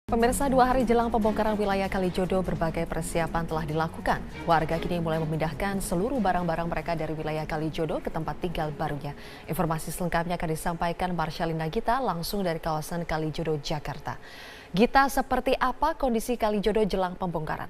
Pemirsa, 2 hari jelang pembongkaran wilayah Kalijodo, berbagai persiapan telah dilakukan. Warga kini mulai memindahkan seluruh barang-barang mereka dari wilayah Kalijodo ke tempat tinggal barunya. Informasi selengkapnya akan disampaikan Marsyalina Gita langsung dari kawasan Kalijodo, Jakarta. Gita, seperti apa kondisi Kalijodo jelang pembongkaran?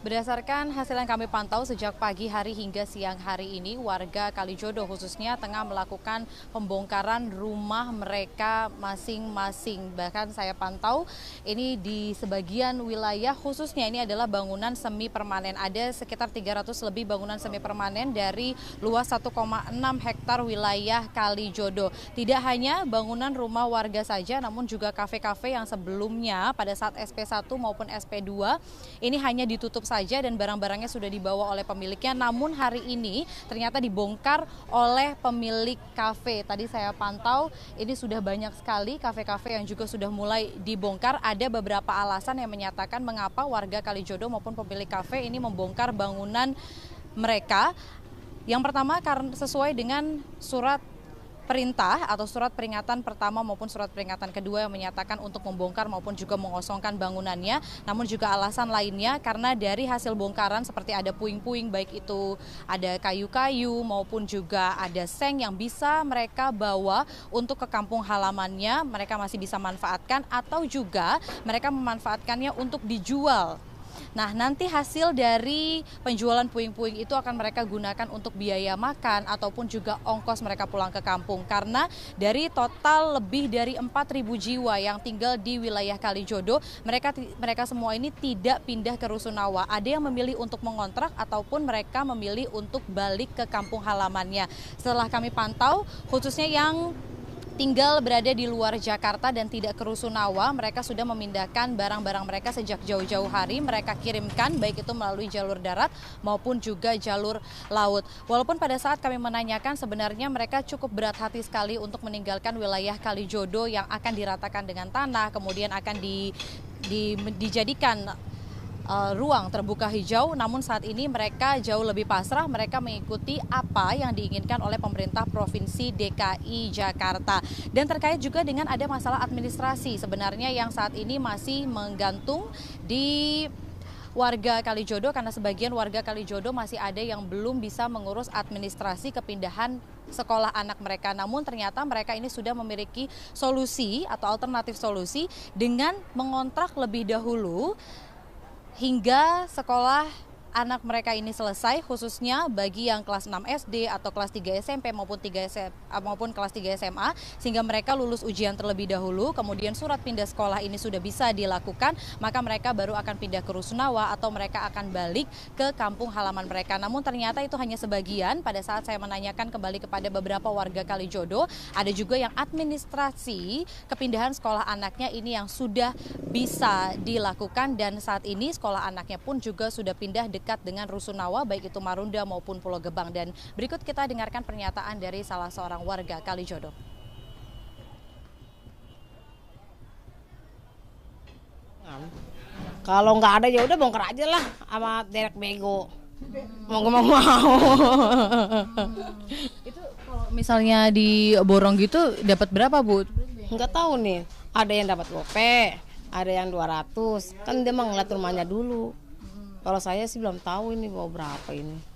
Berdasarkan hasil yang kami pantau sejak pagi hari hingga siang hari ini, warga Kalijodo khususnya tengah melakukan pembongkaran rumah mereka masing-masing. Bahkan saya pantau ini di sebagian wilayah, khususnya ini adalah bangunan semi permanen. Ada sekitar 300 lebih bangunan semi permanen dari luas 1,6 hektar wilayah Kalijodo. Tidak hanya bangunan rumah warga saja, namun juga kafe-kafe yang sebelumnya pada saat SP1 maupun SP2 ini hanya ditutup saja dan barang-barangnya sudah dibawa oleh pemiliknya, namun hari ini ternyata dibongkar oleh pemilik kafe. Tadi saya pantau ini sudah banyak sekali kafe-kafe yang juga sudah mulai dibongkar. Ada beberapa alasan yang menyatakan mengapa warga Kalijodo maupun pemilik kafe ini membongkar bangunan mereka. Yang pertama karena sesuai dengan surat perintah atau surat peringatan pertama maupun surat peringatan kedua yang menyatakan untuk membongkar maupun juga mengosongkan bangunannya. Namun juga alasan lainnya karena dari hasil bongkaran seperti ada puing-puing, baik itu ada kayu-kayu maupun juga ada seng yang bisa mereka bawa untuk ke kampung halamannya, mereka masih bisa manfaatkan atau juga mereka memanfaatkannya untuk dijual. Nah, nanti hasil dari penjualan puing-puing itu akan mereka gunakan untuk biaya makan ataupun juga ongkos mereka pulang ke kampung. Karena dari total lebih dari 4.000 jiwa yang tinggal di wilayah Kalijodo, mereka semua ini tidak pindah ke Rusunawa. Ada yang memilih untuk mengontrak ataupun mereka memilih untuk balik ke kampung halamannya. Setelah kami pantau, khususnya yang tinggal berada di luar Jakarta dan tidak ke Rusunawa, mereka sudah memindahkan barang-barang mereka sejak jauh-jauh hari. Mereka kirimkan baik itu melalui jalur darat maupun juga jalur laut. Walaupun pada saat kami menanyakan sebenarnya mereka cukup berat hati sekali untuk meninggalkan wilayah Kalijodo yang akan diratakan dengan tanah, kemudian akan dijadikan ruang terbuka hijau, namun saat ini mereka jauh lebih pasrah, mereka mengikuti apa yang diinginkan oleh pemerintah Provinsi DKI Jakarta. Dan terkait juga dengan ada masalah administrasi sebenarnya yang saat ini masih menggantung di warga Kalijodo, karena sebagian warga Kalijodo masih ada yang belum bisa mengurus administrasi kepindahan sekolah anak mereka. Namun ternyata mereka ini sudah memiliki solusi atau alternatif solusi dengan mengontrak lebih dahulu hingga sekolah anak mereka ini selesai, khususnya bagi yang kelas 6 SD atau kelas 3 SMP maupun kelas 3 SMA, sehingga mereka lulus ujian terlebih dahulu, kemudian surat pindah sekolah ini sudah bisa dilakukan, maka mereka baru akan pindah ke Rusunawa atau mereka akan balik ke kampung halaman mereka. Namun ternyata itu hanya sebagian. Pada saat saya menanyakan kembali kepada beberapa warga Kalijodo, ada juga yang administrasi kepindahan sekolah anaknya ini yang sudah bisa dilakukan, dan saat ini sekolah anaknya pun juga sudah pindah dekat dengan Rusunawa, baik itu Marunda maupun Pulau Gebang. Dan berikut kita dengarkan pernyataan dari salah seorang warga Kalijodo. Kalau nggak ada ya udah bongkar aja lah sama derek bego. Mau nggak mau. Itu kalau misalnya diborong gitu dapat berapa, Bu? Nggak tahu nih. Ada yang dapat gope, ada yang 200. Kan dia mah ngeliat rumahnya dulu. Kalau saya sih belum tahu ini mau berapa ini.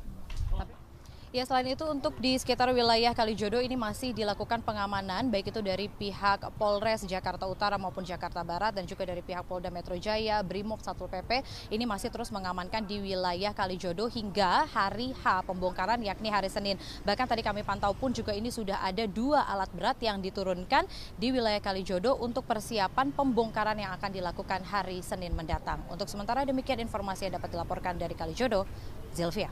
Ya, selain itu untuk di sekitar wilayah Kalijodo ini masih dilakukan pengamanan, baik itu dari pihak Polres Jakarta Utara maupun Jakarta Barat dan juga dari pihak Polda Metro Jaya, Brimob, Satpol PP ini masih terus mengamankan di wilayah Kalijodo hingga hari H pembongkaran, yakni hari Senin. Bahkan tadi kami pantau pun juga ini sudah ada 2 alat berat yang diturunkan di wilayah Kalijodo untuk persiapan pembongkaran yang akan dilakukan hari Senin mendatang. Untuk sementara demikian informasi yang dapat dilaporkan dari Kalijodo, Zilvia.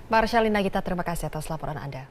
Marsyalina Gita, terima kasih atas laporan Anda.